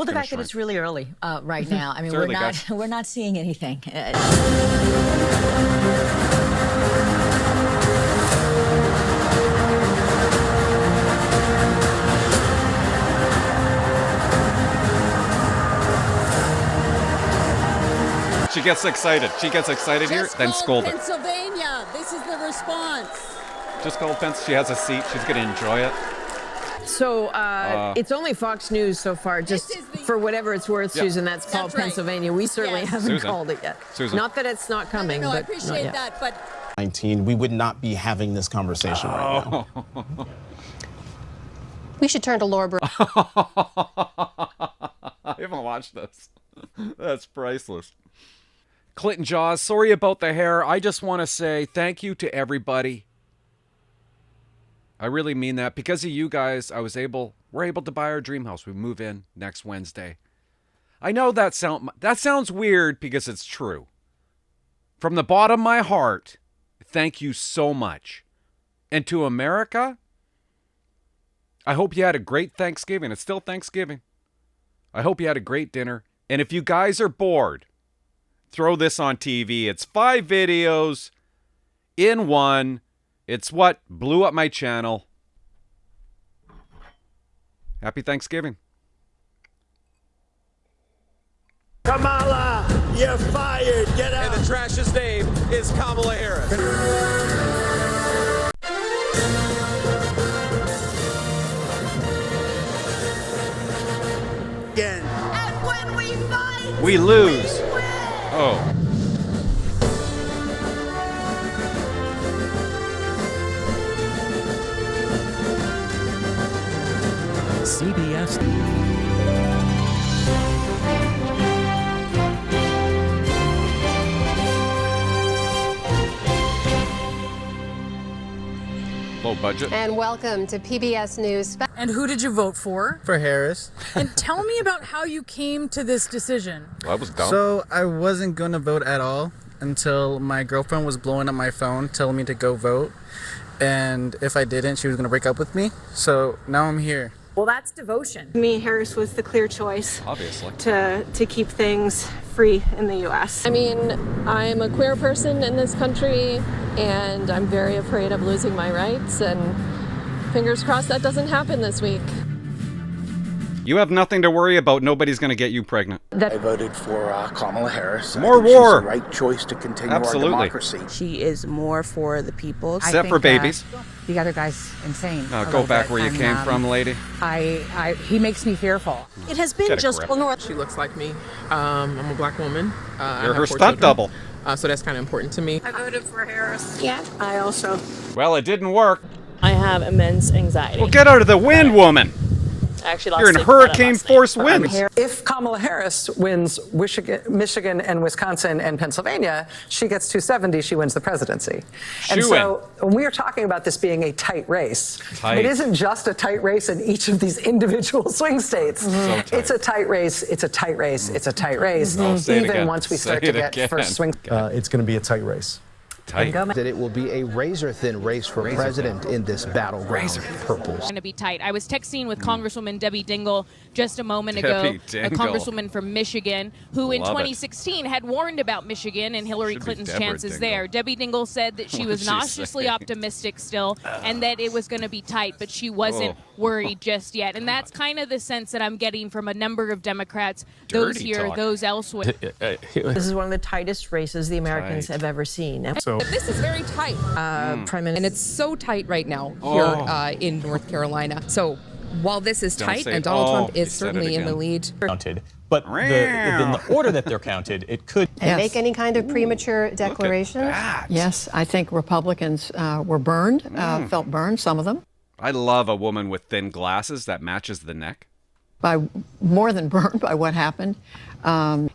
Well, the fact that it's really early right now. I mean, we're not seeing anything. She gets excited. She gets excited here, then scolded. Pennsylvania. This is the response. Just called Pence. She has a seat. She's going to enjoy it. So it's only Fox News so far, just for whatever it's worth, Yeah. Susan. That's called Pennsylvania. We certainly haven't Susan. called it yet. Susan. Not that it's not coming. No, but I appreciate not yet. that, but 19, we would not be having this conversation right now. We should turn to Laura Bur- I haven't watched this. That's priceless. Clinton Jaws, sorry about the hair. I just want to say thank you to everybody. I really mean that. Because of you guys, we're able to buy our dream house. We move in next Wednesday. I know that sounds weird because it's true. From the bottom of my heart, thank you so much. And to America, I hope you had a great Thanksgiving. It's still Thanksgiving. I hope you had a great dinner. And if you guys are bored, throw this on TV. It's 5 videos in one. It's what blew up my channel. Happy Thanksgiving. Kamala, you're fired. Get out. And the trash's name is Kamala Harris. Again. and when we fight, We lose. we win. Oh. CBS. Low budget. And welcome to PBS News. And who did you vote for? For Harris. And tell me about how you came to this decision. Well, that was dumb. So I wasn't going to vote at all until my girlfriend was blowing up my phone telling me to go vote. And if I didn't, she was going to break up with me. So now I'm here. Well, that's devotion. To me, Harris was the clear choice Obviously. to keep things free in the U.S. I mean, I'm a queer person in this country, and I'm very afraid of losing my rights, and fingers crossed that doesn't happen this week. You have nothing to worry about. Nobody's going to get you pregnant. I voted for Kamala Harris. More I think war. She's the right choice to continue Absolutely. our democracy. She is more for the people. Except for babies. The other guy's insane. Go back where you came from, lady. He makes me fearful. It has been Get a just grip. north. She looks like me. I'm a black woman. You're her stunt double. So that's kind of important to me. I voted for Harris. Yeah, I also. Well, it didn't work. I have immense anxiety. Well, get out of the wind, woman. I actually lost You're in sleep about it hurricane last night. force winds. If Kamala Harris wins Michigan and Wisconsin and Pennsylvania, she gets 270, she wins the presidency. And so when we are talking about this being a tight race, it isn't just a tight race in each of these individual swing states. It's a tight race, it's a tight race, it's a tight race, even once we start to get first swing. It's going to be a tight race. Tight. That it will be a razor-thin race for president in this battleground. Purple. Going to be tight. I was texting with Congresswoman Debbie Dingell just a moment ago, Debbie a Dingell. congresswoman from Michigan, who in Love it. 2016 had warned about Michigan and Hillary Should be Clinton's Deborah chances Dingell. there. Debbie Dingell said that she What was did she nauseously say? optimistic still, and that it was going to be tight, but she wasn't worried just yet. And that's kind of the sense that I'm getting from a number of Democrats, those Dirty here, talk. those elsewhere. This is one of the tightest races the Americans have ever seen. So This is very tight. Prime Minister. And it's so tight right now Oh. here in North Carolina. So while this is Don't tight say and it. Donald Oh, Trump you is said it certainly in the again. lead. Counted, but in the order that they're counted, it could And make any kind of premature declaration. Yes, I think Republicans were burned, felt burned, some of them, I love a woman with thin glasses that matches the neck. by more than burned by what happened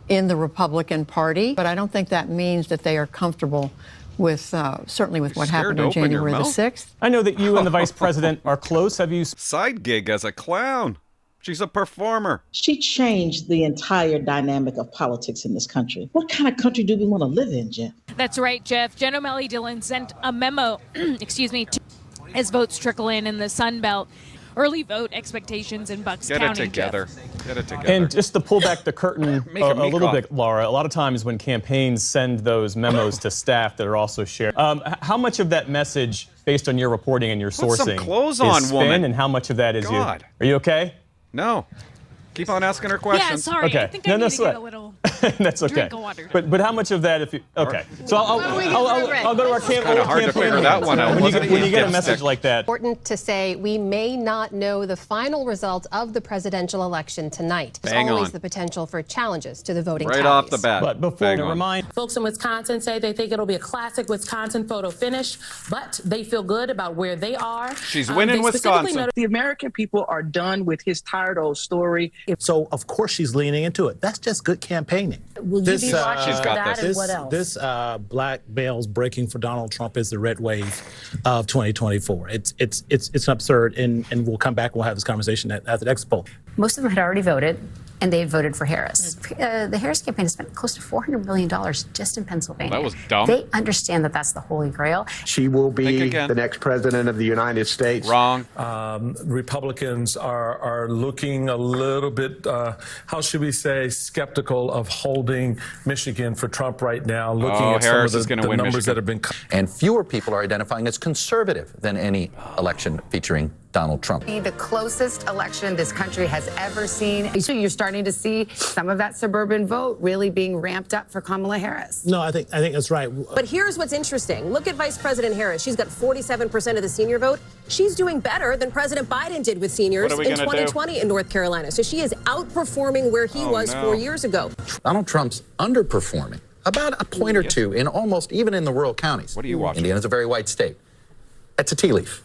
in the Republican Party. But I don't think that means that they are comfortable with, certainly with what scared happened to on open your January the mouth? 6th. I know that you and the vice president are close. Have you Side gig as a clown. She's a performer. She changed the entire dynamic of politics in this country. What kind of country do we want to live in, Jeff? That's right, Jeff. Jen O'Malley Dillon sent a memo, excuse me, as votes trickle in the Sun Belt. early vote expectations in Bucks Get County. it together. Jeff. Get it together. And just to pull back the curtain a little bit, Laura, a lot of times when campaigns send those memos to staff that are also shared, how much of that message, based on your reporting and your sourcing, some clothes on, is spin, woman. and how much of that is God. you? Are you okay? No. Keep on asking her questions. Yeah, sorry. Okay. I think I need to get a little That's okay. drink of water. But how much of that, if you so I'll go to our campaign. Kind of hard to figure that one out. When you get a message like that, important to say we may not know the final results of the presidential election tonight. There's Bang always on. the potential for challenges to the voting Right tallies. off the bat. But before Bang to on. remind Folks in Wisconsin say they think it'll be a classic Wisconsin photo finish, but they feel good about where they are. She's winning They specifically Wisconsin. noted The American people are done with his tired old story. So, of course, she's leaning into it. That's just good campaigning. Will you be watching she's for got that this. and what else? This black males breaking for Donald Trump is the red wave of 2024. It's absurd, and we'll come back and we'll have this conversation at the next poll. Most of them had already voted, and they voted for Harris. The Harris campaign has spent close to $400 million just in Pennsylvania. That was dumb. They understand that that's the holy grail. She will be the next president of the United States. Wrong. Republicans are looking a little bit, how should we say, skeptical of holding Michigan for Trump right now, looking at Harris some is of gonna the win numbers Michigan. that have been. And fewer people are identifying as conservative than any election featuring Donald Trump. The closest election this country has ever seen. So you're starting to see some of that suburban vote really being ramped up for Kamala Harris. No, I think that's right. But here's what's interesting. Look at Vice President Harris. She's got 47% of the senior vote. She's doing better than President Biden did with seniors in 2020 in North Carolina. So she is outperforming where he was 4 years ago. Donald Trump's underperforming about a point or two in almost even in the rural counties. What are you watching? Indiana's a very white state. That's a tea leaf.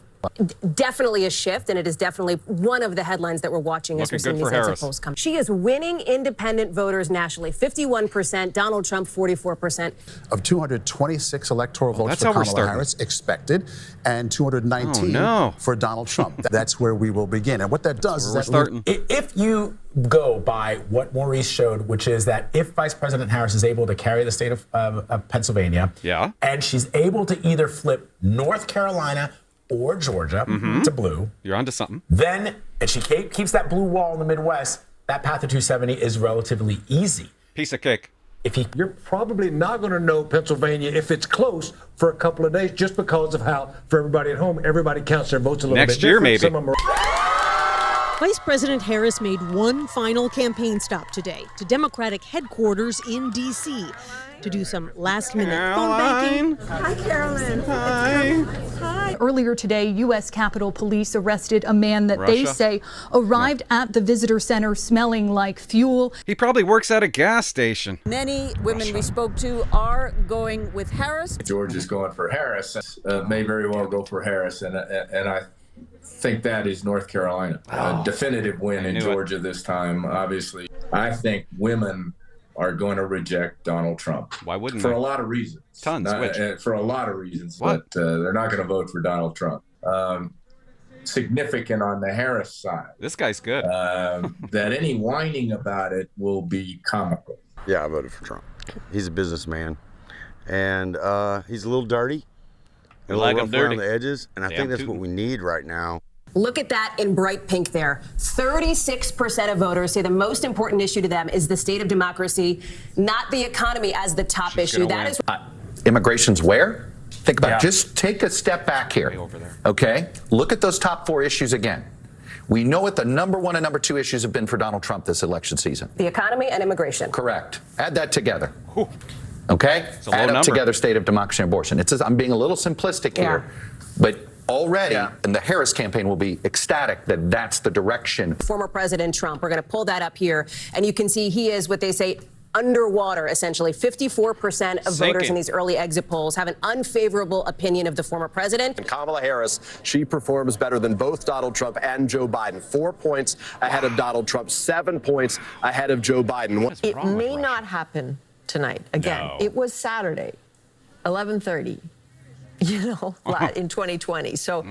Definitely a shift, and it is definitely one of the headlines that we're watching as we're seeing these exit polls come. She is winning independent voters nationally, 51%, Donald Trump 44%. Of 226 electoral votes that's for how we're Kamala starting. Harris expected, and 219 for Donald Trump. That's where we will begin. And what that does is that If you go by what Maurice showed, which is that if Vice President Harris is able to carry the state of Pennsylvania, and she's able to either flip North Carolina or Georgia to blue, you're onto something. Then, and she keeps that blue wall in the Midwest, that path to 270 is relatively easy. Piece of cake. You're probably not going to know Pennsylvania if it's close for a couple of days, just because of how, for everybody at home, everybody counts their votes a little Next bit year, different. maybe. Some of them are Vice President Harris made one final campaign stop today to Democratic headquarters in D.C. to do some last-minute phone banking. Hi, Carolyn. Hi. Earlier today, U.S. Capitol Police arrested a man that they Russia? say arrived at the visitor center smelling like fuel. He probably works at a gas station. Many women we spoke to are going with Harris. George is going for Harris. May very well go for Harris, and I think that is North Carolina. A definitive win in Georgia this time, obviously. I think women are going to reject Donald Trump. Why wouldn't For they? a lot of reasons. Tons. Which? For a lot of reasons. What? But they're not going to vote for Donald Trump. Significant on the Harris side. This guy's good. That any whining about it will be comical. Yeah, I voted for Trump. He's a businessman, and he's a little dirty, and a like little him rough around dirty. the edges, and I Yeah, think I'm that's tooting. what we need right now. Look at that in bright pink there. 36% of voters say the most important issue to them is the state of democracy, not the economy as the top issue. That is Immigration's where? Think about it. Just take a step back here. Okay? Look at those top four issues again. We know what the number one and number two issues have been for Donald Trump this election season. the economy and immigration. Correct. Add that together. Okay? a low Add up number. together state of democracy and abortion. It's just, I'm being a little simplistic here, but already, and the Harris campaign will be ecstatic that that's the direction. Former President Trump, we're going to pull that up here, and you can see he is what they say underwater, essentially. 54% of voters in these early exit polls have an unfavorable opinion of the former president. Kamala Harris, she performs better than both Donald Trump and Joe Biden. 4 points ahead of Donald Trump, 7 points ahead of Joe Biden. It may not happen tonight. Again, No. it was Saturday, 11:30. in 2020. So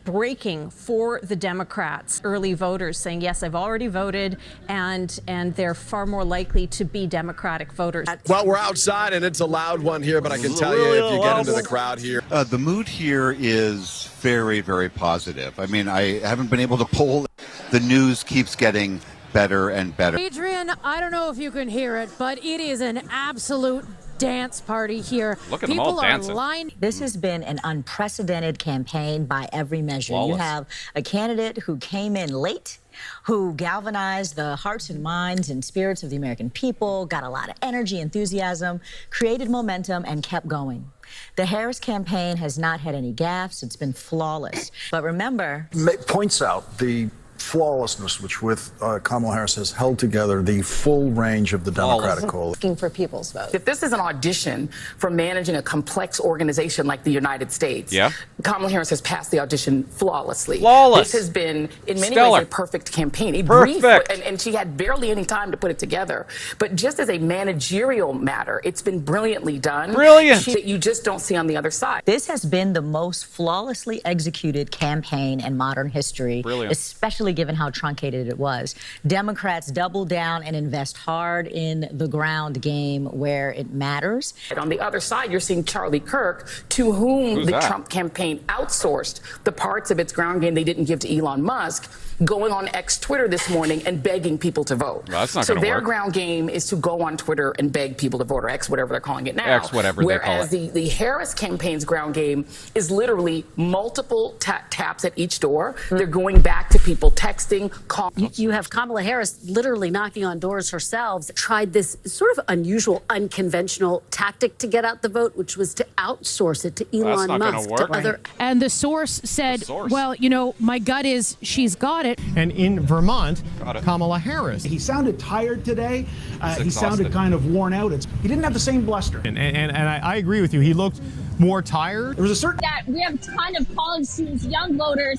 breaking for the Democrats, early voters saying, yes, I've already voted, and they're far more likely to be Democratic voters. Well, we're outside, and it's a loud one here, but I can tell you if you get into the crowd here. The mood here is very, very positive. I mean, I haven't been able to poll. The news keeps getting better and better. Adrian, I don't know if you can hear it, but it is an absolute dance party here. Look at them all dancing. This has been an unprecedented campaign by every measure. Flawless. You have a candidate who came in late, who galvanized the hearts and minds and spirits of the American people, got a lot of energy, enthusiasm, created momentum, and kept going. The Harris campaign has not had any gaffes. It's been flawless. But remember, points out the flawlessness with Kamala Harris has held together the full range of the Democratic coalition. Looking for people's vote. If this is an audition for managing a complex organization like the United States, Kamala Harris has passed the audition flawlessly. Flawless. This has been, in many Stellar. ways, a perfect campaign. Perfect. And she had barely any time to put it together. But just as a managerial matter, it's been brilliantly done. Brilliant. That you just don't see on the other side. this has been the most flawlessly executed campaign in modern history, Brilliant. especially given how truncated it was. Democrats double down and invest hard in the ground game where it matters. And on the other side, you're seeing Charlie Kirk, to whom the Trump campaign outsourced the parts of its ground game they didn't give to Elon Musk, going on X Twitter this morning and begging people to vote. Well, that's not so gonna their work. ground game is to go on Twitter and beg people to vote, or X, whatever they're calling it now. X, whatever they call Whereas the Harris campaign's ground game is literally multiple taps at each door. They're going back to people, texting, calling. You have Kamala Harris literally knocking on doors herself, tried this sort of unusual, unconventional tactic to get out the vote, which was to outsource it to Elon not gonna Musk. work. And the source said, well, you know, my gut is she's got it. And in Vermont, Got it. Kamala Harris. He sounded tired today. He exhausted. sounded kind of worn out. He didn't have the same bluster. And I agree with you. He looked more tired. There was a certain that we have a ton of college students, young voters,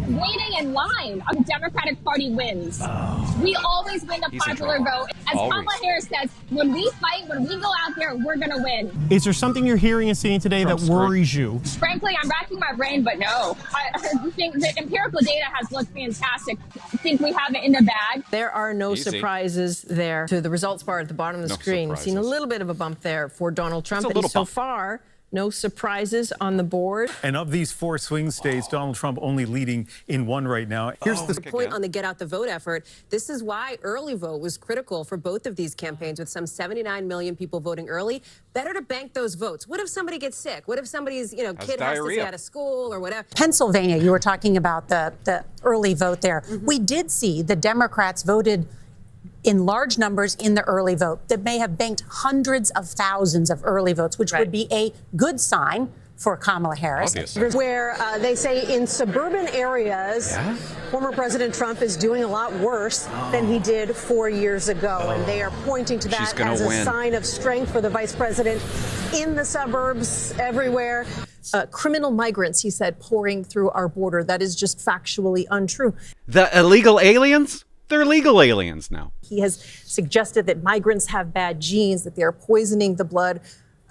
waiting in line on the Democratic Party wins. We always win the popular vote. As Kamala Harris says, when we fight, when we go out there, we're going to win. Is there something you're hearing and seeing today that worries you? Frankly, I'm racking my brain, but no. I think the empirical data has looked fantastic. I think we have it in the bag. There are no surprises there. To the results bar at the bottom of the screen, we've seen a little bit of a bump there for Donald Trump. And so far, no surprises on the board. And of these 4 swing states, Donald Trump only leading in 1 right now. Here's the point on the get out the vote effort. This is why early vote was critical for both of these campaigns, with some 79 million people voting early. Better to bank those votes. What if somebody gets sick? What if somebody's kid has to stay out of school or whatever? Pennsylvania, you were talking about the early vote there. We did see the Democrats voted in large numbers in the early vote that may have banked hundreds of thousands of early votes, which would be a good sign for Kamala Harris. Obviously. Where they say in suburban areas, former President Trump is doing a lot worse than he did 4 years ago. And they are pointing to that as a sign of strength for the vice president in the suburbs, everywhere. Criminal migrants, he said, pouring through our border. That is just factually untrue. The illegal aliens? They're legal aliens now. He has suggested that migrants have bad genes, that they are poisoning the blood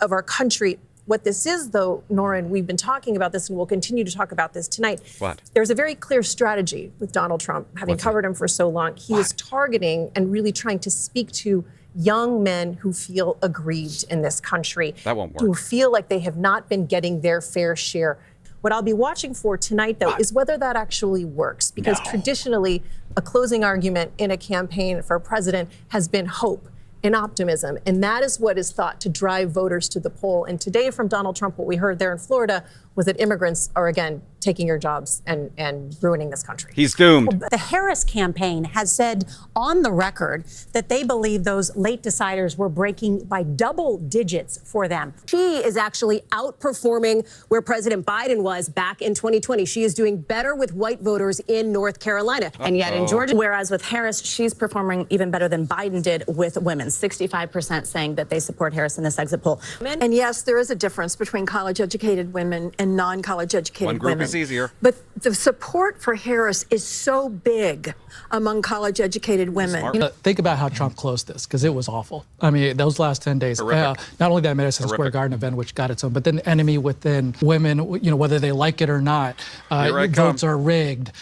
of our country. What this is, though, Nora, and we've been talking about this and we'll continue to talk about this tonight. What? There's a very clear strategy with Donald Trump, having covered him for so long. He is targeting and really trying to speak to young men who feel aggrieved in this country. That won't work. Who feel like they have not been getting their fair share. What I'll be watching for tonight, though, is whether that actually works. Because traditionally, a closing argument in a campaign for a president has been hope and optimism. And that is what is thought to drive voters to the poll. And today from Donald Trump, what we heard there in Florida was that immigrants are, again, taking your jobs and ruining this country. He's doomed. The Harris campaign has said on the record that they believe those late deciders were breaking by double digits for them. She is actually outperforming where President Biden was back in 2020. She is doing better with white voters in North Carolina. And yet in Georgia, whereas with Harris, she's performing even better than Biden did with women. 65% saying that they support Harris in this exit poll. And yes, there is a difference between college-educated women and non-college educated One group women. is easier. But the support for Harris is so big among college educated women. Think about how Trump closed this, because it was awful. I mean, those last 10 days, not only that Madison Square Garden event, which got its own, but then the enemy within women, whether they like it or not, votes are rigged.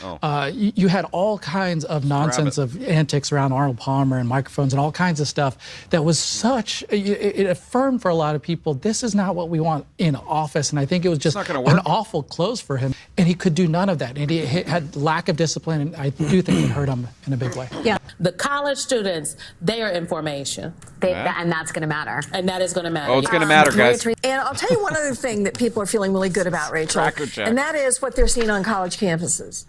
You had all kinds of nonsense of antics around Arnold Palmer and microphones and all kinds of stuff that was it affirmed for a lot of people, this is not what we want in office. And I think it was just an awful close for him. And he could do none of that. And he had lack of discipline. And I do think it hurt him in a big way. Yeah. The college students, they are information. And that's going to matter. And that is going to matter. Oh, it's going to matter, guys. And I'll tell you one other thing that people are feeling really good about, Rachel. And that is what they're seeing on college campuses.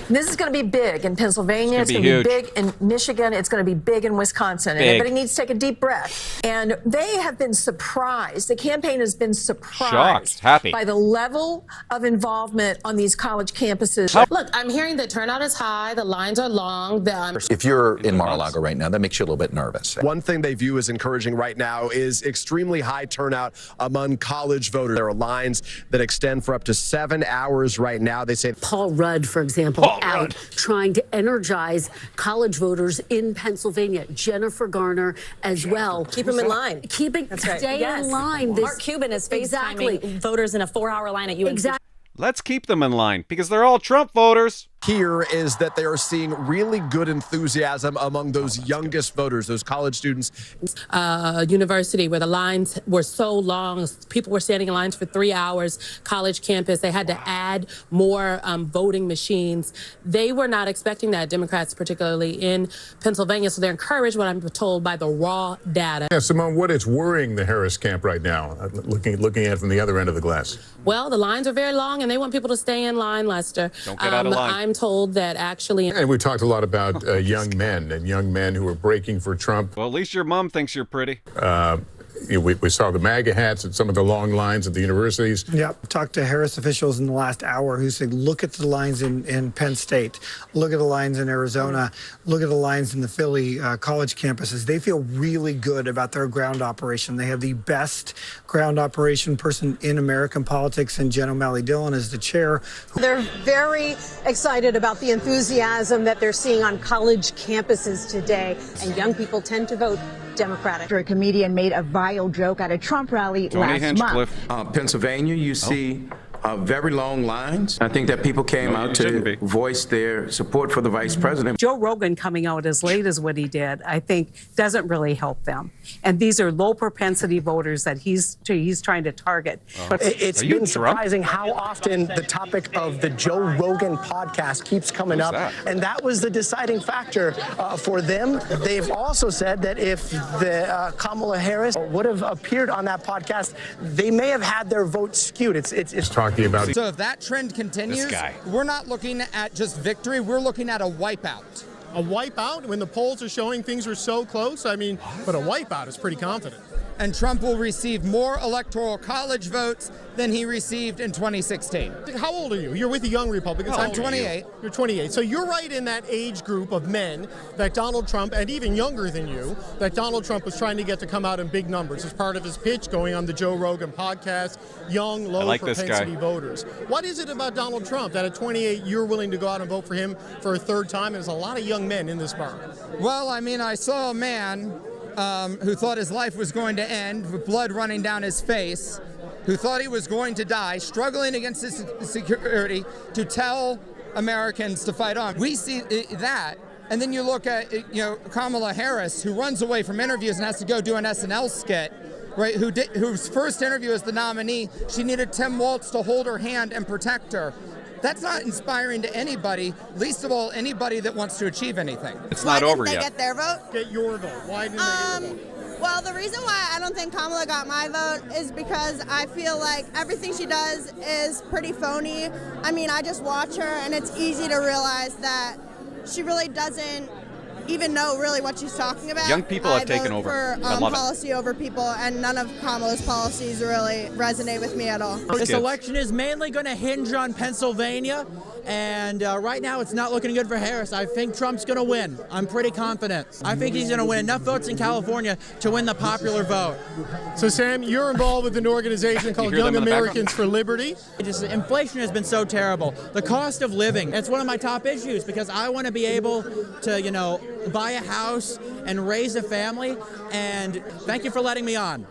And this is going to be big in Pennsylvania. It's going to be big in Michigan. It's going to be big in Wisconsin. And everybody needs to take a deep breath. And they have been surprised. The campaign has been surprised by the level of involvement on these college campuses. Look, I'm hearing the turnout is high. The lines are long. If you're in Mar-a-Lago right now, that makes you a little bit nervous. One thing they view as encouraging right now is extremely high turnout among college voters. There are lines that extend for up to 7 hours right now. They say Paul Rudd, for example, out trying to energize college voters in Pennsylvania. Jennifer Garner as well. Keep them in line. Stay in line. Mark Cuban is FaceTiming voters in a 4-hour line at UNC. Exactly. Let's keep them in line because they're all Trump voters. Here is that they are seeing really good enthusiasm among those youngest voters, those college students. University where the lines were so long, people were standing in lines for 3 hours, college campus, they had to add more voting machines. They were not expecting that, Democrats particularly in Pennsylvania, so they're encouraged, what I'm told, by the raw data. Yeah, Simone, what is worrying the Harris camp right now, looking at it from the other end of the glass? Well, the lines are very long and they want people to stay in line, Lester. Don't get out of line. I'm told that actually... And we talked a lot about young men who are breaking for Trump. Well, at least your mom thinks you're pretty. We saw the MAGA hats at some of the long lines at the universities. Yep. Talked to Harris officials in the last hour who said, look at the lines in Penn State, look at the lines in Arizona, look at the lines in the Philly college campuses. They feel really good about their ground operation. They have the best ground operation person in American politics, and Jen O'Malley Dillon is the chair. They're very excited about the enthusiasm that they're seeing on college campuses today, and young people tend to vote Democratic. A comedian made a vile joke at a Trump rally last month. Pennsylvania, you see very long lines. I think that people came out to voice their support for the vice president. Joe Rogan coming out as late as what he did, I think, doesn't really help them. And these are low propensity voters that he's trying to target. It's been surprising how often the topic of the Joe Rogan podcast keeps coming up. And that was the deciding factor for them. They've also said that if the Kamala Harris would have appeared on that podcast, they may have had their vote skewed. It's talking about. So if that trend continues, we're not looking at just victory, we're looking at a wipeout. A wipeout when the polls are showing things are so close? I mean, but a wipeout is pretty confident. And Trump will receive more electoral college votes than he received in 2016. How old are you? You're with the Young Republicans. I'm 28. You're 28. So you're right in that age group of men that Donald Trump, and even younger than you, that Donald Trump was trying to get to come out in big numbers as part of his pitch going on the Joe Rogan podcast, young, low propensity voters. What is it about Donald Trump that at 28 you're willing to go out and vote for him for a third time? And there's a lot of young men in this bar. Well, I mean, I saw a man who thought his life was going to end with blood running down his face, who thought he was going to die, struggling against his security to tell Americans to fight on. We see that. And then you look at, Kamala Harris, who runs away from interviews and has to go do an SNL skit, right? Whose first interview as the nominee, she needed Tim Walz to hold her hand and protect her. That's not inspiring to anybody, least of all anybody that wants to achieve anything. It's not over yet. Why didn't they get their vote? Get your vote. Why didn't they get your vote? Well, the reason why I don't think Kamala got my vote is because I feel like everything she does is pretty phony. I mean, I just watch her, and it's easy to realize that she really doesn't even know really what she's talking about. Young people have taken over. I vote for policy over people, and none of Kamala's policies really resonate with me at all. This election is mainly going to hinge on Pennsylvania, And right now, it's not looking good for Harris. I think Trump's going to win. I'm pretty confident. I think he's going to win enough votes in California to win the popular vote. So, Sam, you're involved with an organization called Young Americans for Liberty. Inflation has been so terrible. The cost of living, it's one of my top issues because I want to be able to, buy a house and raise a family. And thank you for letting me on.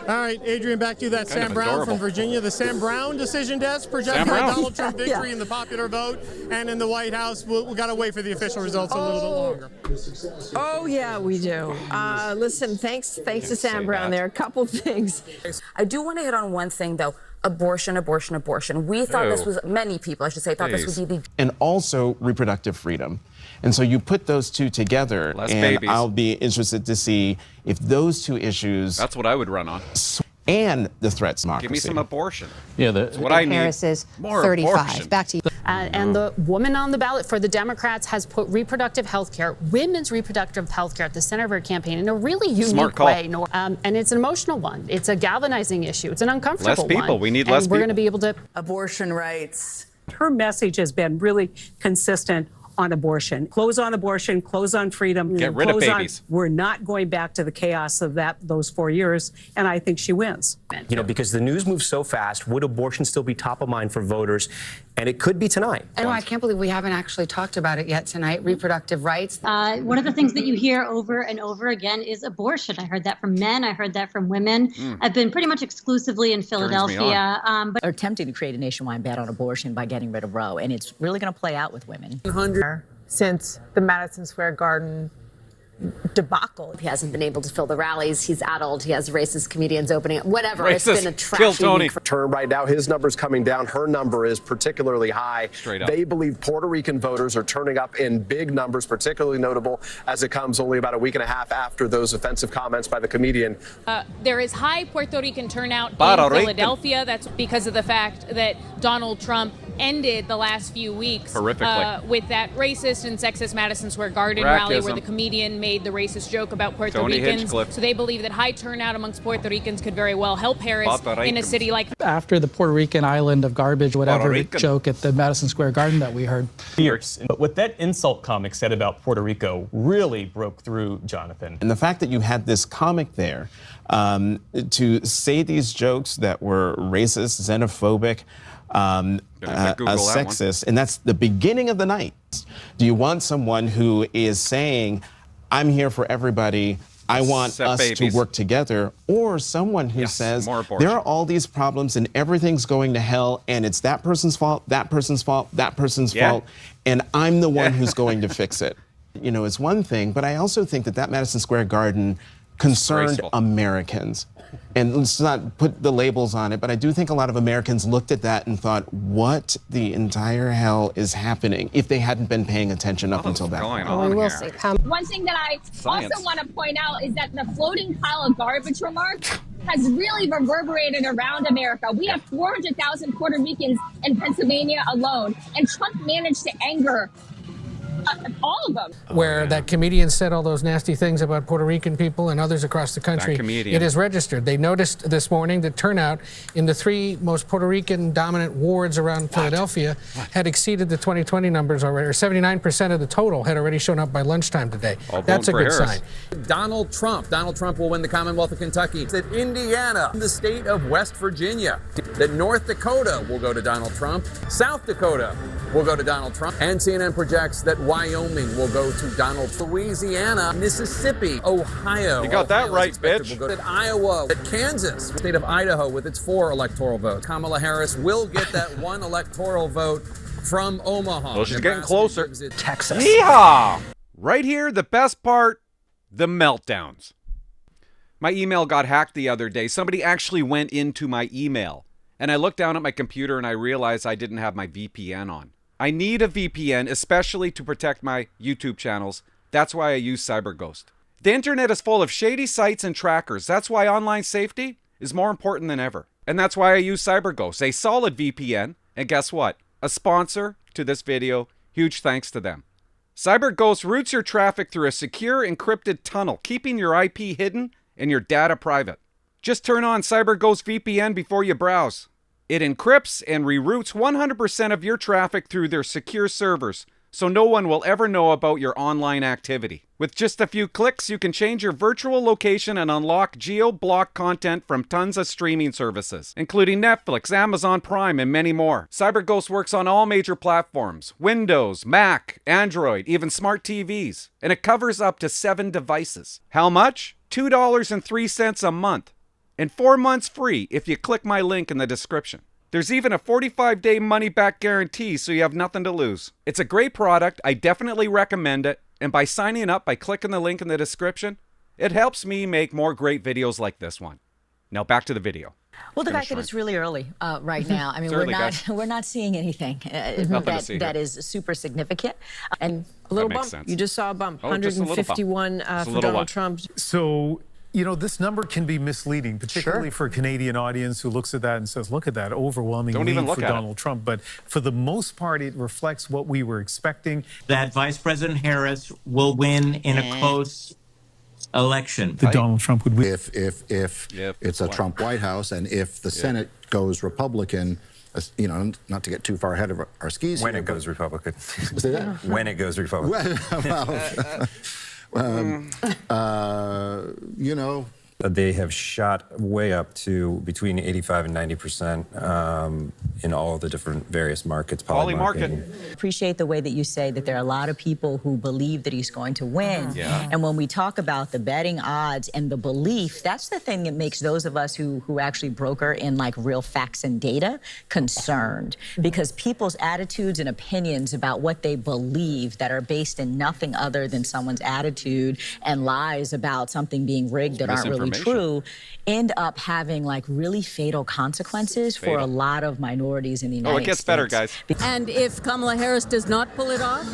All right, Adrian, back to you. That's Sam Brown from Virginia. The Sam Brown decision desk projecting Donald Trump victory in the popular vote and in the White House. We've got to wait for the official results a little bit longer. Oh, yeah, we do. Listen, thanks to Sam Brown there. A couple things. I do want to hit on one thing, though. Abortion. We thought this was, many people, I should say, thought this would be the... And also reproductive freedom. And so you put those two together, and I'll be interested to see if those two issues... That's what I would run on. And the threats to democracy. Give me some abortion. Yeah, that's what I need. Harris is More 35. Abortion. Back to you. And the woman on the ballot for the Democrats has put reproductive health care, women's reproductive health care at the center of her campaign in a really unique way. And it's an emotional one. It's a galvanizing issue. It's an uncomfortable one. Less people. We need less people. We're going to be able to... Abortion rights. Her message has been really consistent on abortion. Close on abortion, close on freedom. Get rid of babies. We're not going back to the chaos of those 4 years, and I think she wins. Because the news moves so fast, would abortion still be top of mind for voters? And it could be tonight. I know, I can't believe we haven't actually talked about it yet tonight, reproductive rights. One of the things that you hear over and over again is abortion. I heard that from men. I heard that from women. I've been pretty much exclusively in Philadelphia. But are attempting to create a nationwide ban on abortion by getting rid of Roe, and it's really going to play out with women. Since the Madison Square Garden debacle. He hasn't been able to fill the rallies. He's addled. He has racist comedians opening up. Whatever. Racist. It's been a trashy week. Term right now, his number's coming down. Her number is particularly high. Straight up. They believe Puerto Rican voters are turning up in big numbers, particularly notable as it comes only about a week and a half after those offensive comments by the comedian. There is high Puerto Rican turnout in Philadelphia. That's because of the fact that Donald Trump ended the last few weeks with that racist and sexist Madison Square Garden rally where the comedian made the racist joke about Puerto Ricans. So they believe that high turnout amongst Puerto Ricans could very well help Harris in a city like... After the Puerto Rican island of garbage, whatever joke at the Madison Square Garden that we heard. But what that insult comic said about Puerto Rico really broke through, Jonathan. And the fact that you had this comic there to say these jokes that were racist, xenophobic, sexist, and that's the beginning of the night. Do you want someone who is saying, I'm here for everybody, I want us to work together, or someone who says, there are all these problems and everything's going to hell and it's that person's fault, that person's fault, that person's fault, and I'm the one who's going to fix it. It's one thing, but I also think that Madison Square Garden concerned Americans. And let's not put the labels on it, but I do think a lot of Americans looked at that and thought, what the entire hell is happening, if they hadn't been paying attention up until that point. We will see. One thing that I also want to point out is that the floating pile of garbage remark has really reverberated around America. We have 400,000 Puerto Ricans in Pennsylvania alone, and Trump managed to anger all of them. Where that comedian said all those nasty things about Puerto Rican people and others across the country. It is registered. They noticed this morning that turnout in the 3 most Puerto Rican dominant wards around Philadelphia had exceeded the 2020 numbers already, or 79% of the total had already shown up by lunchtime today. That's a good sign. Donald Trump will win the Commonwealth of Kentucky. That Indiana, the state of West Virginia, that North Dakota will go to Donald Trump, South Dakota will go to Donald Trump, and CNN projects that Wyoming will go to Donald Trump, Louisiana, Mississippi, Ohio. You got that right, bitch. Will go to Iowa, at Kansas, the state of Idaho with its 4 electoral votes. Kamala Harris will get that 1 electoral vote from Omaha. Well, she's getting closer. Texas. Yeehaw! Right here, the best part, the meltdowns. My email got hacked the other day. Somebody actually went into my email. And I looked down at my computer and I realized I didn't have my VPN on. I need a VPN, especially to protect my YouTube channels. That's why I use CyberGhost. The internet is full of shady sites and trackers. That's why online safety is more important than ever. And that's why I use CyberGhost, a solid VPN. And guess what? A sponsor to this video. Huge thanks to them. CyberGhost routes your traffic through a secure encrypted tunnel, keeping your IP hidden and your data private. Just turn on CyberGhost VPN before you browse. It encrypts and reroutes 100% of your traffic through their secure servers, so no one will ever know about your online activity. With just a few clicks, you can change your virtual location and unlock geo-block content from tons of streaming services, including Netflix, Amazon Prime, and many more. CyberGhost works on all major platforms: Windows, Mac, Android, even smart TVs, and it covers up to 7 devices. How much? $2.03 a month, and 4 months free if you click my link in the description. There's even a 45-day money-back guarantee, so you have nothing to lose. It's a great product. I definitely recommend it. And by signing up, by clicking the link in the description, it helps me make more great videos like this one. Now back to the video. Well, the fact that it's really early right now, I mean, we're not seeing anything that is super significant. And a little bump. Sense. You just saw a bump. 151 for Donald Trump. So, you know, this number can be misleading, particularly for a Canadian audience who looks at that and says, look at that overwhelming lead for Donald Trump. But for the most part, it reflects what we were expecting. That Vice President Harris will win in a close election. That Donald Trump would win. If it's a Trump White House and if the Senate goes Republican, you know, not to get too far ahead of our skis. When it goes Republican. Say that? When it goes Republican. You know. They have shot way up to between 85 and 90% in all the different various markets. Polymarket. Appreciate the way that you say that there are a lot of people who believe that he's going to win. Yeah. And when we talk about the betting odds and the belief, that's the thing that makes those of us who actually broker in like real facts and data concerned. Because people's attitudes and opinions about what they believe that are based in nothing other than someone's attitude and lies about something being rigged that aren't really true end up having like really fatal consequences for a lot of minorities in the United States. Oh, it gets better, guys. And if Kamala Harris does not pull it off,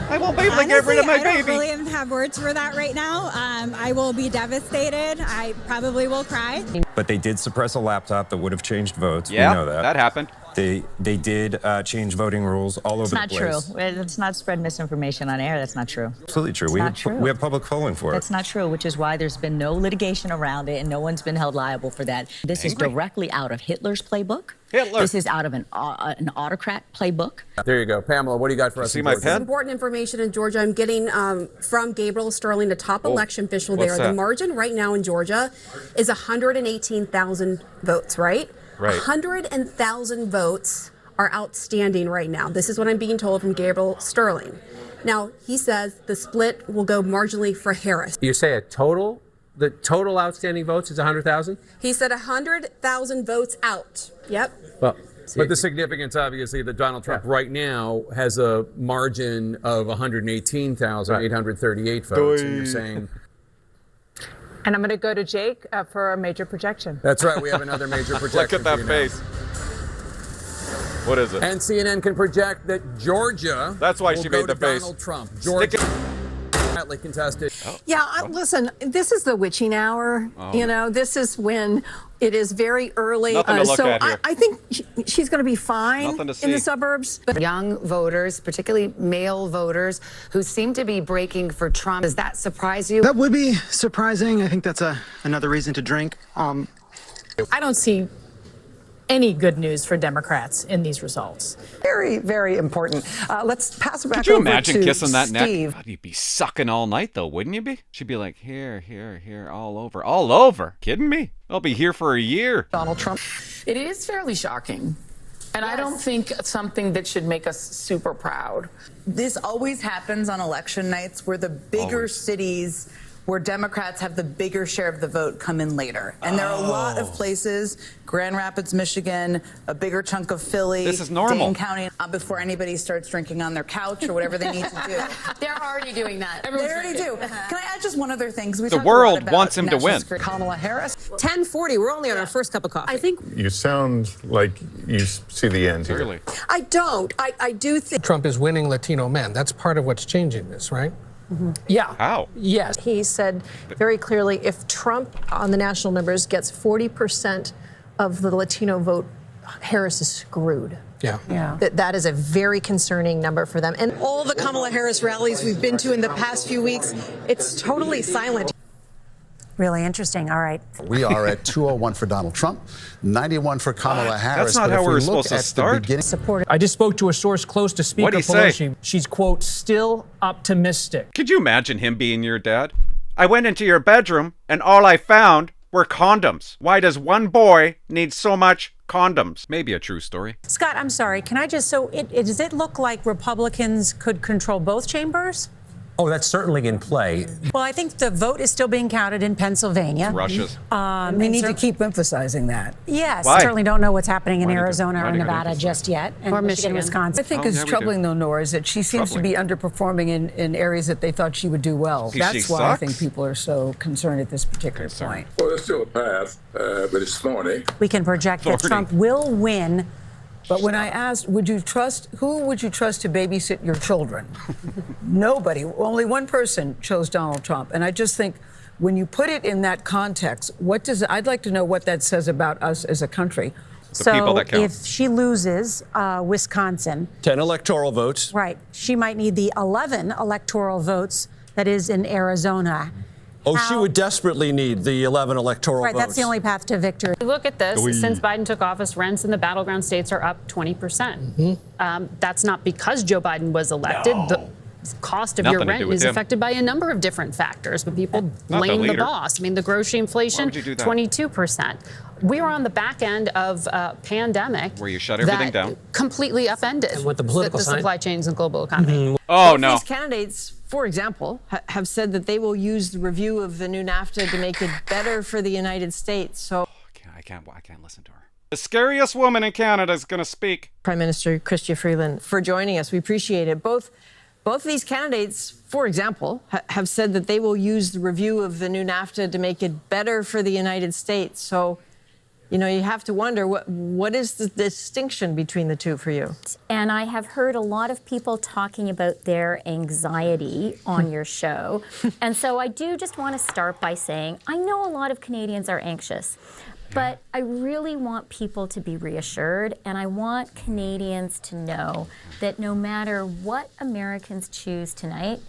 I won't be able to get rid of my baby. I don't really even have words for that right now. I will be devastated. I probably will cry. But they did suppress a laptop that would have changed votes. Yeah, we know that. That happened. They did change voting rules all over the place. It's not true. Let's not spread misinformation on air. That's not true. Absolutely true. We have public polling for it. That's not true, which is why there's been no litigation around it and no one's been held liable for that. This is directly out of Hitler's playbook. This is out of an autocrat playbook. There you go. Pamela, what do you got for us? See my pen? Important information in Georgia. I'm getting from Gabriel Sterling, the top election official there. The margin right now in Georgia is 118,000 votes, right? Right. 100,000 votes are outstanding right now. This is what I'm being told from Gabriel Sterling. Now, he says the split will go marginally for Harris. You say the total outstanding votes is 100,000? He said 100,000 votes out. Yep. Well, but the significance, obviously, that Donald Trump right now has a margin of 118,838 votes. And you're saying... And I'm going to go to Jake for a major projection. That's right. We have another major projection. Look at that face. What is it? And CNN can project that Georgia. That's why she made the face. Donald Trump. Georgia. Hotly contested. Yeah, listen, this is the witching hour. You know, this is when it is very early. Nothing to look at here. I think she's going to be fine in the suburbs. But young voters, particularly male voters, who seem to be breaking for Trump. Does that surprise you? That would be surprising. I think that's another reason to drink. I don't see any good news for Democrats in these results. Very, very important. Let's pass it back over to Steve. Could you imagine kissing that neck? God, you'd be sucking all night, though, wouldn't you be? She'd be like, here, here, here, all over. All over? Kidding me? I'll be here for a year. Donald Trump. It is fairly shocking. And I don't think something that should make us super proud. This always happens on election nights where the bigger cities where Democrats have the bigger share of the vote come in later. And there are a lot of places, Grand Rapids, Michigan, a bigger chunk of Philly, this is normal. Dane County, before anybody starts drinking on their couch or whatever they need to do. They're already doing that. They already do. Can I add just one other thing? The world wants him to win. Kamala Harris. 10:40. We're only on our first cup of coffee. I think you sound like you see the end here. I don't. I do think Trump is winning Latino men. That's part of what's changing this, right? Mm-hmm. Yeah. How? Yes. He said very clearly if Trump on the national numbers gets 40% of the Latino vote, Harris is screwed. Yeah. That is a very concerning number for them. And all the Kamala Harris rallies we've been to in the past few weeks, it's totally silent. Really interesting. All right. We are at 201 for Donald Trump, 91 for Kamala Harris. That's not how we're supposed to start. I just spoke to a source close to Speaker Pelosi. She's, quote, still optimistic. Could you imagine him being your dad? I went into your bedroom and all I found were condoms. Why does one boy need so much condoms? Maybe a true story. Scott, I'm sorry. Can I just, does it look like Republicans could control both chambers? Oh, that's certainly in play. Well, I think the vote is still being counted in Pennsylvania. Russia's. We need to keep emphasizing that. Yes. Why? Certainly don't know what's happening in Arizona or Nevada just yet. Or Michigan, Wisconsin. I think is troubling, though, Nora, is that she seems to be underperforming in areas that they thought she would do well. That's why I think people are so concerned at this particular point. Well, there's still a path, but it's thorny. We can project that Trump will win. But when I asked, who would you trust to babysit your children? Nobody. Only one person chose Donald Trump. And I just think when you put it in that context, I'd like to know what that says about us as a country. So if she loses Wisconsin, 10 electoral votes. Right. She might need the 11 electoral votes that is in Arizona. Oh, she would desperately need the 11 electoral votes. Right, that's the only path to victory. Look at this. Since Biden took office, rents in the battleground states are up 20%. That's not because Joe Biden was elected. No. The cost of your rent is affected by a number of different factors, but people blame the boss. I mean, the grocery inflation, 22%. We were on the back end of a pandemic where you shut everything down, completely upended and with the political supply chains and global economy. Oh, no. These candidates, for example, have said that they will use the review of the new NAFTA to make it better for the United States. So I can't listen to her. The scariest woman in Canada is going to speak. Prime Minister Chrystia Freeland, for joining us. We appreciate it. Both of these candidates, for example, have said that they will use the review of the new NAFTA to make it better for the United States. So, you know, you have to wonder, what is the distinction between the two for you? And I have heard a lot of people talking about their anxiety on your show. And so I do just want to start by saying, I know a lot of Canadians are anxious, but I really want people to be reassured, and I want Canadians to know that no matter what Americans choose tonight,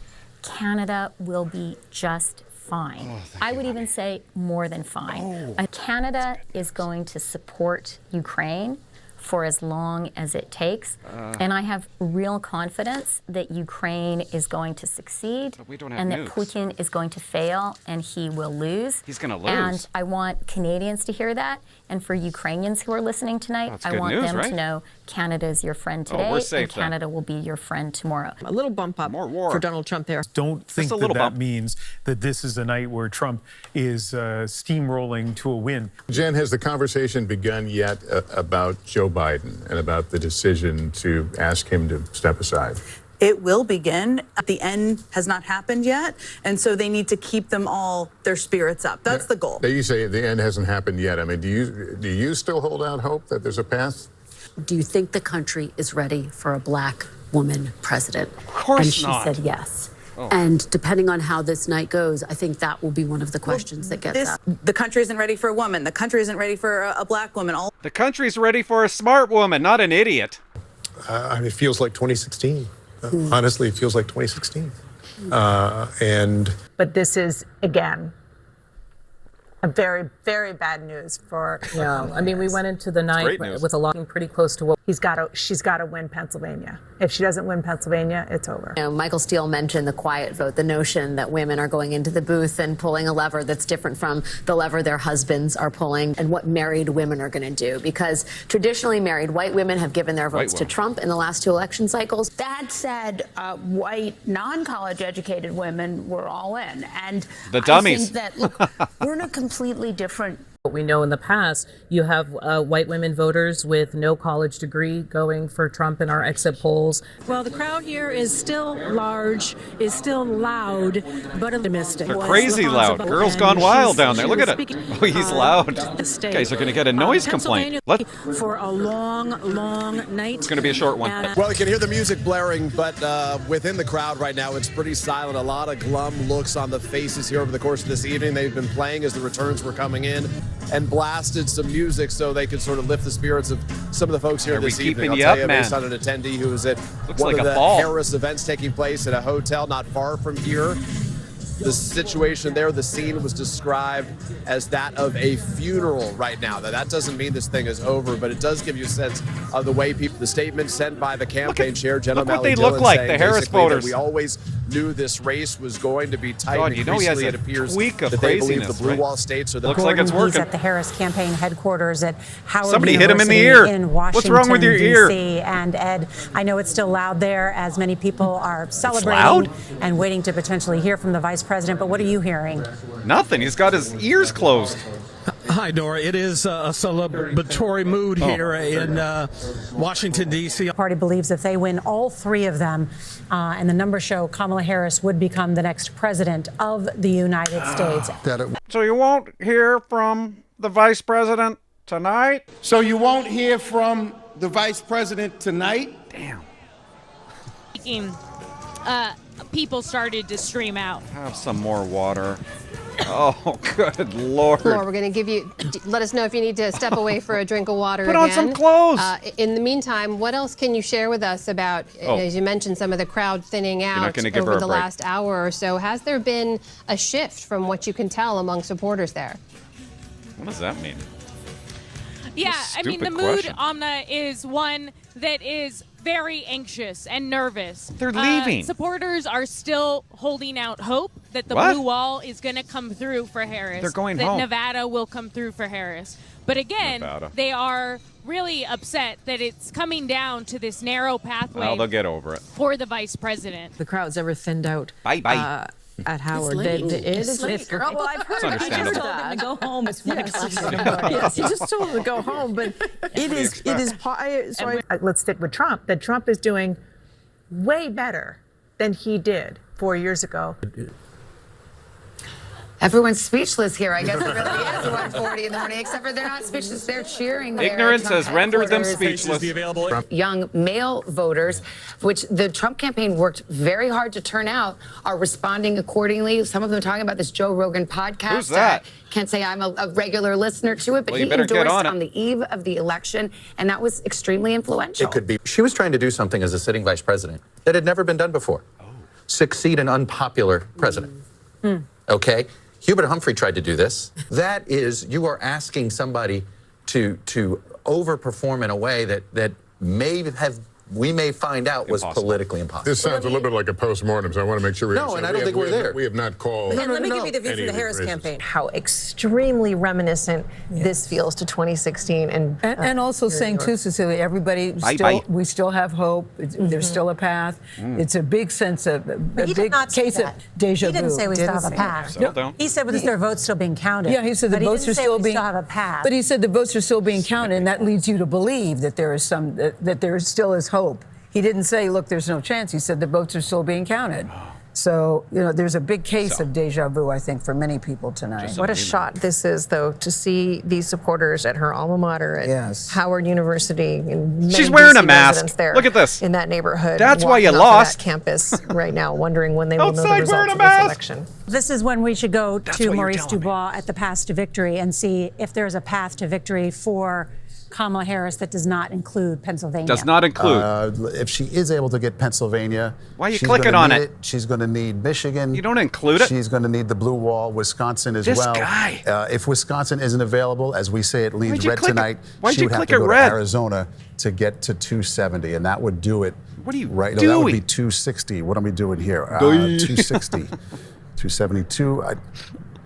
Canada will be just fine. I would even say more than fine. Canada is going to support Ukraine for as long as it takes. And I have real confidence that Ukraine is going to succeed and that Putin is going to fail and he will lose. He's going to lose. And I want Canadians to hear that. And for Ukrainians who are listening tonight, I want them to know Canada is your friend today and Canada will be your friend tomorrow. A little bump up for Donald Trump there. Don't think that means that this is a night where Trump is steamrolling to a win. Jen, has the conversation begun yet about Joe Biden and about the decision to ask him to step aside? It will begin. The end has not happened yet, and so they need to keep them all, their spirits up. That's the goal. Now you say the end hasn't happened yet. I mean, do you still hold out hope that there's a path? Do you think the country is ready for a black woman president? Of course not. And she said yes. And depending on how this night goes, I think that will be one of the questions that gets asked. The country isn't ready for a woman. The country isn't ready for a black woman. The country's ready for a smart woman, not an idiot. It feels like 2016. Honestly, it feels like 2016. But this is, again, a very, very bad news for. Yeah, I mean, we went into the night with a lot pretty close to what she's got to win Pennsylvania. If she doesn't win Pennsylvania, it's over. You know, Michael Steele mentioned the quiet vote, the notion that women are going into the booth and pulling a lever that's different from the lever their husbands are pulling, and what married women are going to do. Because traditionally married white women have given their votes to Trump in the last 2 election cycles. That said, white, non-college educated women were all in. And the dummies. I think that, look, we're in a completely different. What we know in the past, you have white women voters with no college degree going for Trump in our exit polls. Well, the crowd here is still large, is still loud, but optimistic. They're crazy loud. Girls gone wild down there. Look at it. Oh, he's loud. Guys are going to get a noise complaint. For a long, long night. It's going to be a short one. Well, you can hear the music blaring, but within the crowd right now, it's pretty silent. A lot of glum looks on the faces here over the course of this evening. They've been playing as the returns were coming in and blasted some music so they could sort of lift the spirits of some of the folks here this evening. I'll tell you, based on an attendee who was at one of the Harris events taking place at a hotel not far from here. The situation there, the scene was described as that of a funeral right now. That doesn't mean this thing is over, but it does give you a sense of the way the statement sent by the campaign chair, Jenna Look what Malley they look Dillon, like, saying the Harris basically that voters. we always knew this race was going to be tight. God, you know he has Increasingly, a it appears tweak of that they believe the craziness, blue right? wall states are the Looks like it's He's working. at the Harris campaign headquarters at Howard Somebody hit him in the University ear. in Washington, What's wrong with your ear? D.C. And Ed, I know it's still loud there as many people are celebrating loud? and waiting to potentially hear from the vice president. But what are you hearing? Nothing. He's got his ears closed. Hi, Nora. It is a celebratory mood here in Washington, D.C. The party believes if they win all three of them, and the numbers show Kamala Harris would become the next president of the United States. So you won't hear from the vice president tonight? So you won't hear from the vice president tonight? Damn. People started to stream out. Have some more water. Oh, good Lord. Laura, we're going to give you, let us know if you need to step away for a drink of water Put again. on some clothes. In the meantime, what else can you share with us about, as you mentioned, some of the crowd thinning not out gonna give her over a the break. last hour or so? Has there been a shift from what you can tell among supporters there? What does that mean? Yeah, I mean, the Stupid mood, question. Amna, is one that is very anxious and nervous. They're leaving. Supporters are still holding out hope that the What? blue wall is going to come through for Harris. They're going that home. Nevada will come through for Harris. But again, Nevada. they are really upset that it's coming down to this narrow pathway Well, they'll get over it. for the vice president. The crowd's ever thinned out. Bye. At Howard. late. It's late, girl. Well, I've heard. It's He just understandable. told him to go home. It's 1 o'clock in the morning. Yes, he just told him to go home. But it is. Let's stick with Trump. That Trump is doing way better than he did 4 years ago. Everyone's speechless here. I guess it really is 1:40 in the morning, except for they're not speechless. They're cheering. there at Ignorance Trump has rendered them headquarters. speechless. Young male voters, which the Trump campaign worked very hard to turn out, are responding accordingly. Some of them talking about this Joe Rogan podcast. Who's that? Can't say I'm a regular listener to it, but Well, you he better get endorsed on it. the eve of the election, and that was extremely influential. It could be. She was trying to do something as a sitting vice president that had never been done before. Succeed an unpopular president. Okay? Hubert Humphrey tried to do this. That is, you are asking somebody to overperform in a way that we may find out was politically impossible. This sounds a little bit like a postmortem, so I want to make sure we No, and I don't think we're there. We have not called. And let me give you the view from the Harris campaign. How extremely reminiscent this feels to 2016, and also saying too, Cecilia, everybody we still have hope. There's still a path. It's a big sense of a big case of deja vu. He didn't say we still have a path. No. He said, "Is their votes still being counted?" Yeah, he said the But votes didn't are say still we being. still have a path. But he said the votes are still being counted, and that leads you to believe that there is that there still is hope. He didn't say, "Look, there's no chance." He said the votes are still being counted. So, there's a big case of deja vu, I think, for many people tonight. What a shot this is, though, to see these supporters at her alma mater at Howard University. And many She's wearing a DC mask. residents there Look at this. in that neighborhood. That's why you walking off of lost. that campus right now, wondering when they will know the Outside wearing results a of mask. this election. This is when we should go That's to what you're Maurice telling me. Dubois at the Path to Victory and see if there's a path to victory for Kamala Harris that does not include Pennsylvania. Does not include. If she is able to get Pennsylvania, Why are you she's clicking gonna on need it? She's going to need Michigan. You don't include it? She's going to need the blue wall, Wisconsin as This well. guy. If Wisconsin isn't available, as we say, it leans Why'd you red click it? tonight. Why'd she you would have click to it go red? to Arizona to get to 270, and that would do it. What are you right? No, that would doing? be 260. What am I doing here? Doing. 260, 272.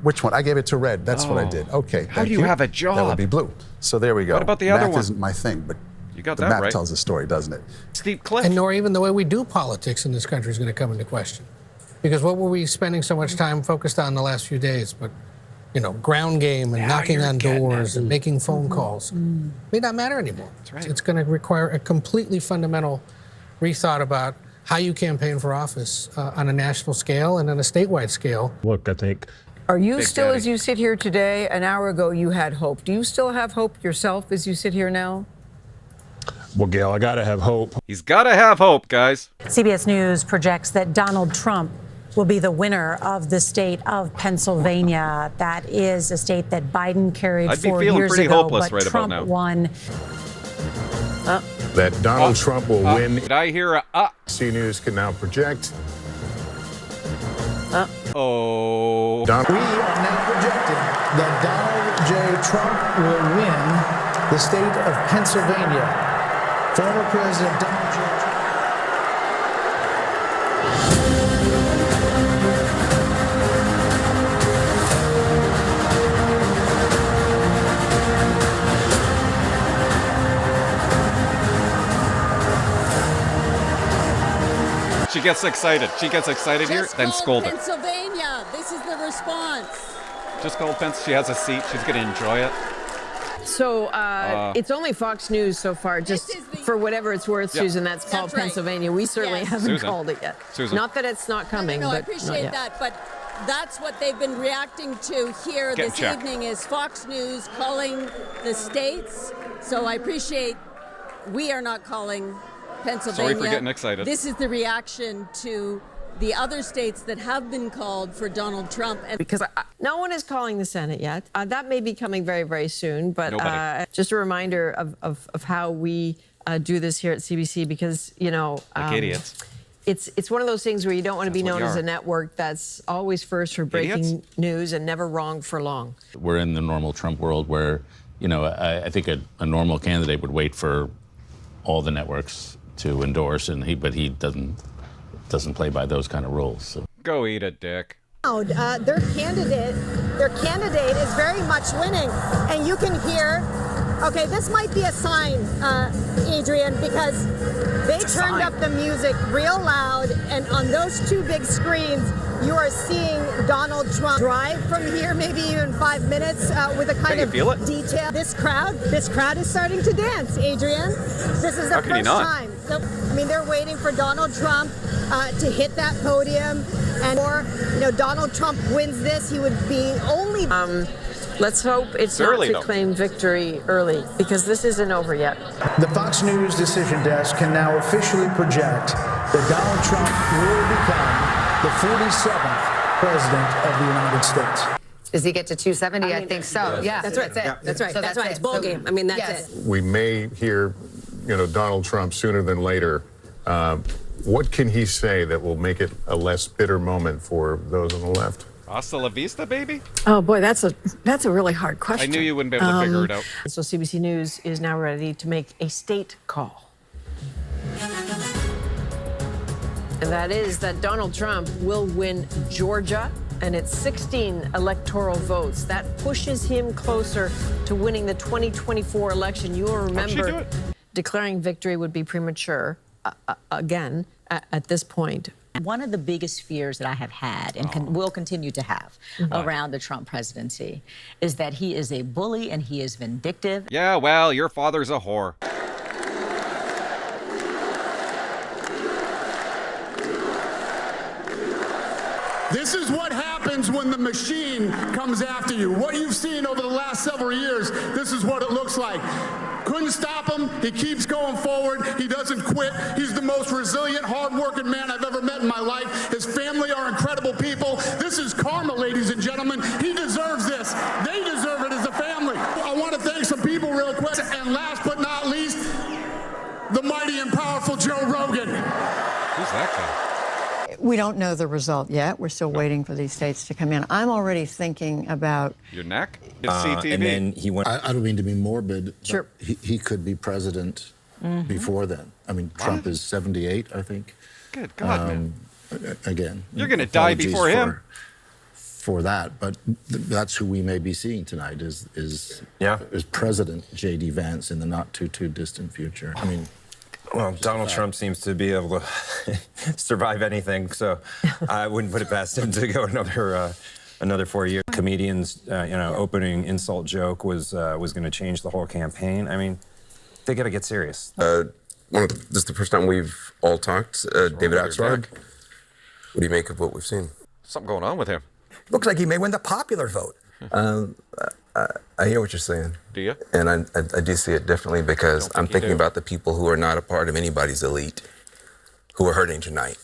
Which one? I gave it to red. That's what I did. Okay. How thank do you have a job? That would be blue. So there we go. What about the other Math one? isn't my thing, but You got the that map right. tells the story, doesn't it? Steep cliff. And nor even the way we do politics in this country is going to come into question. Because what were we spending so much time focused on the last few days? But, ground game and knocking on doors and making phone calls may not matter anymore. That's right. It's going to require a completely fundamental rethought about how you campaign for office on a national scale and on a statewide scale. Look, I think. Are you Big still, Daddy. as you sit here today, an hour ago you had hope. Do you still have hope yourself as you sit here now? Well, Gail, I got to have hope. He's got to have hope, guys. CBS News projects that Donald Trump will be the winner of the state of Pennsylvania. That is a state that Biden carried I'd be 4 feeling years pretty ago, hopeless but right about Trump now. won. That Donald Trump will win. Did I hear a C News can now project Oh. We are now projecting that Donald J. Trump will win the state of Pennsylvania. Former President Donald J. Trump. She gets excited. She gets excited here, then scolded. Pennsylvania. This is the response. Just called Pence. She has a seat. She's going to enjoy it. So it's only Fox News so far, just for whatever it's worth, Yeah. Susan, that's called right. Pennsylvania. We certainly Yes. haven't Susan. called it yet. Susan. Not that it's not coming, No, I but not appreciate yet. that, but that's what they've been reacting to here Get this checked. evening is Fox News calling the states. So I appreciate we are not calling Pennsylvania. Sorry for getting excited. This is the reaction to the other states that have been called for Donald Trump. And Because no one is calling the Senate yet. That may be coming very, very soon. But Nobody. just a reminder of how we do this here at CBC, because, you know, Like idiots. It's one of those things where you don't want to be That's what known you as are. a network that's always first for breaking Idiots? news and never wrong for long. We're in the normal Trump world where, you know, I think a normal candidate would wait for all the networks to endorse, but he doesn't play by those kind of rules. So. Go eat it, Dick. Their candidate is very much winning, and you can hear. Okay, this might be a sign, Adrian, because they turned up the music real loud, and on those two big screens, you are seeing Donald Trump drive from here, maybe even 5 minutes, with a kind you of feel it? detail. This crowd is starting to dance, Adrian. This is the How can you first not? time. I mean, they're waiting for Donald Trump to hit that podium, and or Donald Trump wins this, he would be only. Let's hope it's not early, to though. claim victory early, because this isn't over yet. The Fox News decision desk can now officially project that Donald Trump will become the 47th president of the United States. Does he get to 270? I think so. Yeah. That's right. That's right. So That's right. It's ball game. I mean, that's it. We may hear, Donald Trump sooner than later. What can he say that will make it a less bitter moment for those on the left? Hasta la vista, baby? Oh boy, that's a really hard I question. knew you wouldn't be able to figure it out. So CBC News is now ready to make a state call. And that is that Donald Trump will win Georgia, and it's 16 electoral votes. That pushes him closer to winning the 2024 election. You will How'd she do remember it? declaring victory would be premature again at this point. One of the biggest fears that I have had and will continue to have around the Trump presidency is that he is a bully and he is vindictive. Yeah, well, your father's a whore. This is what happens when the machine comes after you. What you've seen over the last several years, this is what it looks like. Couldn't stop him. He keeps going forward. He doesn't quit. He's the most resilient, hardworking man I've ever met in my life. His family are incredible people. This is karma, ladies and gentlemen. He deserves this. They deserve it as a family. I want to thank some people real quick. And last but not least, the mighty and powerful Joe Rogan. Who's that guy? We don't know the result yet. We're still waiting for these states to come in. I'm already thinking about Your neck? It's CTV. And then he went. I don't mean to be morbid. But Sure. he could be president before then. I mean, Trump is 78, I think. Good God, man. Again, You're gonna die apologies before him. For that, but that's who we may be seeing tonight is President J.D. Vance in the not too distant future. I mean. Well, Donald Trump seems to be able to survive anything, so I wouldn't put it past him to go another 4 years. Comedians, opening insult joke was going to change the whole campaign. I mean, they got to get serious. This is the first time we've all talked. David Axelrod, what do you make of what we've seen? Something going on with him. Looks like he may win the popular vote. I hear what you're saying. Do you? And I do see it differently because I'm thinking about the people who are not a part of anybody's elite who are hurting tonight.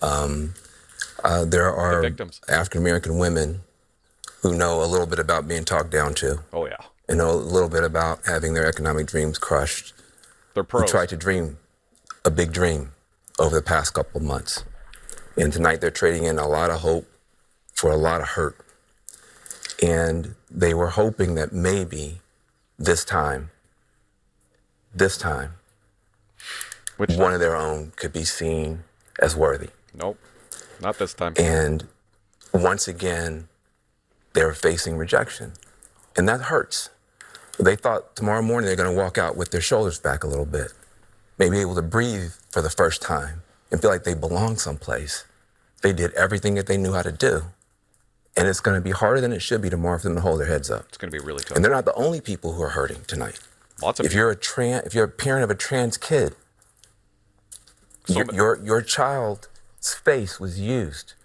There are African-American women who know a little bit about being talked down to. Oh, yeah. And know a little bit about having their economic dreams crushed. They're pros. Who tried to dream a big dream over the past couple of months. And tonight they're trading in a lot of hope for a lot of hurt. And they were hoping that maybe this time, one of their own could be seen as worthy. Nope, not this time. And once again, they were facing rejection. And that hurts. They thought tomorrow morning they're going to walk out with their shoulders back a little bit, maybe able to breathe for the first time and feel like they belong someplace. They did everything that they knew how to do. And it's going to be harder than it should be tomorrow for them to hold their heads up. It's going to be really tough. And they're not the only people who are hurting tonight. Lots of if you're a parent of a trans kid, your child's face was used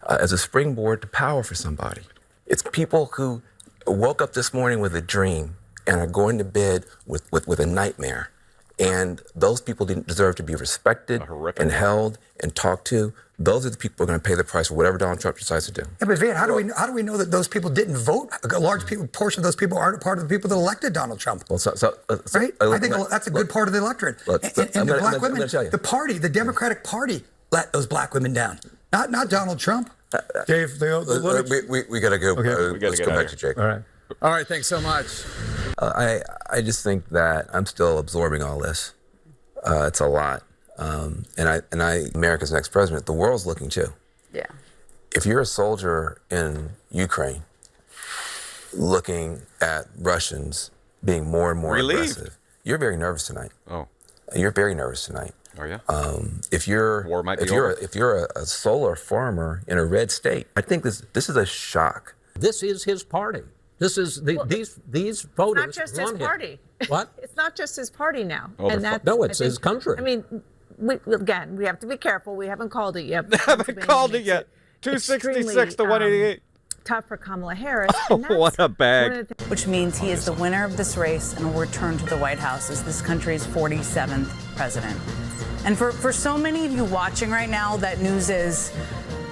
as a springboard to power for somebody. It's people who woke up this morning with a dream and are going to bed with a nightmare. And those people didn't deserve to be respected and held and talked to. Those are the people who are going to pay the price for whatever Donald Trump decides to do. Yeah, but Van, how do we know that those people didn't vote? A large portion of those people aren't a part of the people that elected Donald Trump. Well, right? I think that's a good part of the electorate. And the black women, the party, the Democratic Party, let those black women down. Not Donald Trump. Dave, we got to go. Okay. Let's go back to Jake. All right, thanks so much. I just think that I'm still absorbing all this. It's a lot. America's next president, the world's looking too. Yeah. If you're a soldier in Ukraine looking at Russians being more and more aggressive, you're very nervous tonight. Oh. You're very nervous tonight. Are you? If you're a solar farmer in a red state, I think this is a shock. This is his party. This is these voters. It's not just his party. What? It's not just his party now. Oh, it's his country. I mean, we have to be careful. We haven't called it yet. Haven't called it yet. 266 to 188. Tough for Kamala Harris. What a bag. Which means he is the winner of this race and will return to the White House as this country's 47th president. And for so many of you watching right now, that news is,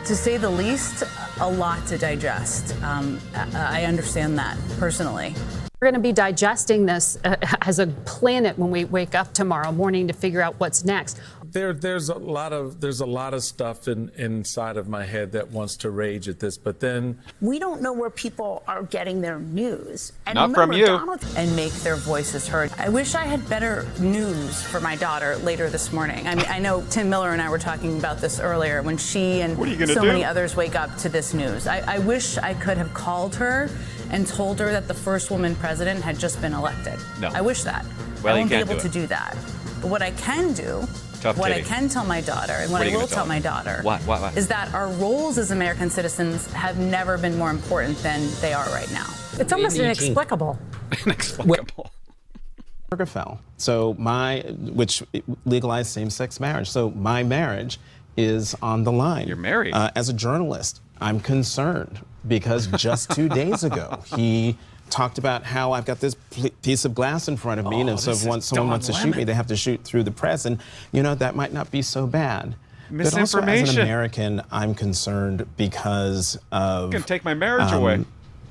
to say the least, a lot to digest. I understand that personally. We're going to be digesting this as a planet when we wake up tomorrow morning to figure out what's next. There's a lot of stuff inside of my head that wants to rage at this, but then we don't know where people are getting their news. And not from you. And make their voices heard. I wish I had better news for my daughter later this morning. I mean, I know Tim Miller and I were talking about this earlier when she and so many others wake up to this news. I wish I could have called her and told her that the first woman president had just been elected. No. I wish that. Well, I won't be able to do that. But what I can do, I can tell my daughter, and what I will tell my daughter, is that our roles as American citizens have never been more important than they are right now. It's almost inexplicable. Inexplicable. Fell. So which legalized same-sex marriage. So my marriage is on the line. You're married. As a journalist, I'm concerned because just 2 days ago, he talked about how I've got this piece of glass in front of me, and so if someone wants to shoot me, they have to shoot through the press, and that might not be so bad. But also as an American, I'm concerned because of you can take my marriage away.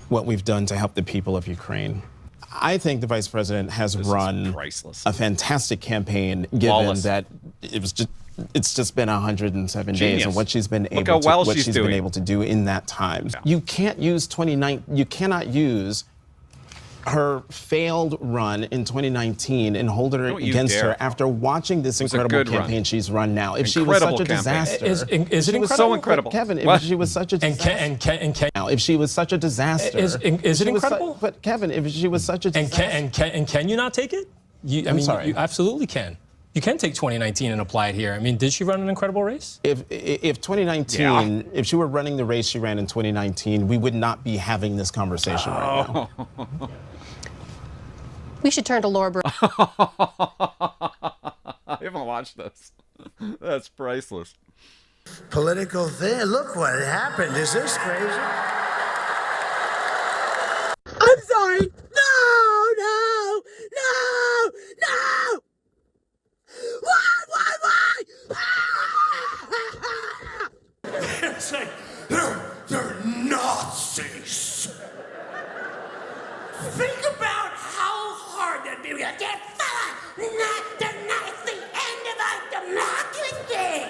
What we've done to help the people of Ukraine. I think the vice president has run a fantastic campaign, given that it's just been 107 days, and what she's been able to do in that time. Yeah. You can't use 2019. You cannot use her failed run in 2019 and hold it against her after watching this incredible campaign she's run now. If she was such a disaster, is it incredible? So incredible, Kevin. If she was such a disaster, if she was such a disaster, is it incredible? But Kevin, if she was such a disaster, and can you not take it? I'm sorry. You absolutely can. You can take 2019 and apply it here. I mean, did she run an incredible race? If 2019, if she were running the race she ran in 2019, we would not be having this conversation right now. We should turn to Laura Burr. I haven't watched this. That's priceless. Political thing. Look what happened. Is this crazy? I'm sorry. No. Why? Say, they're Nazis. Think about how hard that'd be to get fella not deny the end of our democracy.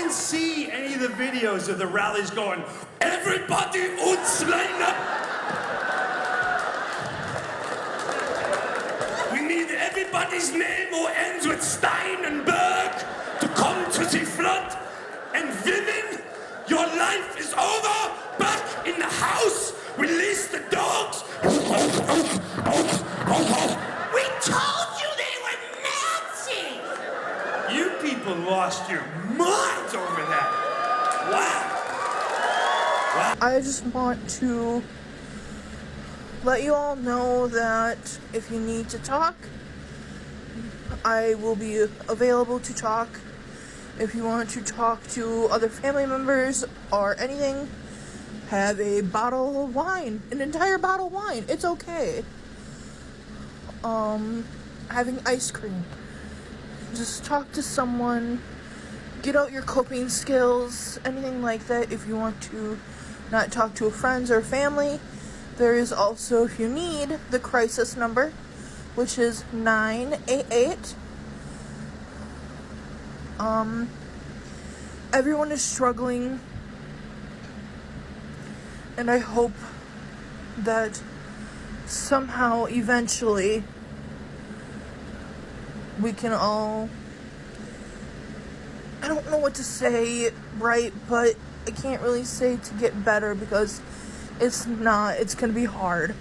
didn't see any of the videos of the rallies going, everybody uns line up. We need everybody's name who ends with Stein and Berg to come to the front. And women, your life is over. Back in the house, release the dogs. We told you they were Nazis! You people lost your minds over that. Wow. I just want to let you all know that if you need to talk, I will be available to talk. If you want to talk to other family members or anything, have a bottle of wine, an entire bottle of wine. It's okay. Having ice cream. Just talk to someone. Get out your coping skills, anything like that. If you want to not talk to friends or family, there is also, if you need, the crisis number, which is 988. Everyone is struggling, and I hope that somehow, eventually, we can all, I don't know what to say, right, but I can't really say to get better because it's not, it's gonna be hard.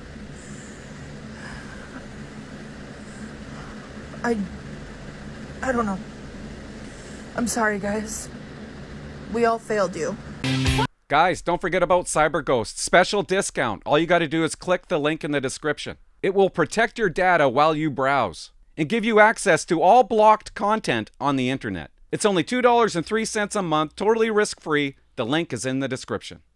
I don't know. I'm sorry, guys. We all failed you. Guys, don't forget about CyberGhost. Special discount. All you got to do is click the link in the description. It will protect your data while you browse and give you access to all blocked content on the internet. It's only $2.03 a month, totally risk-free. The link is in the description.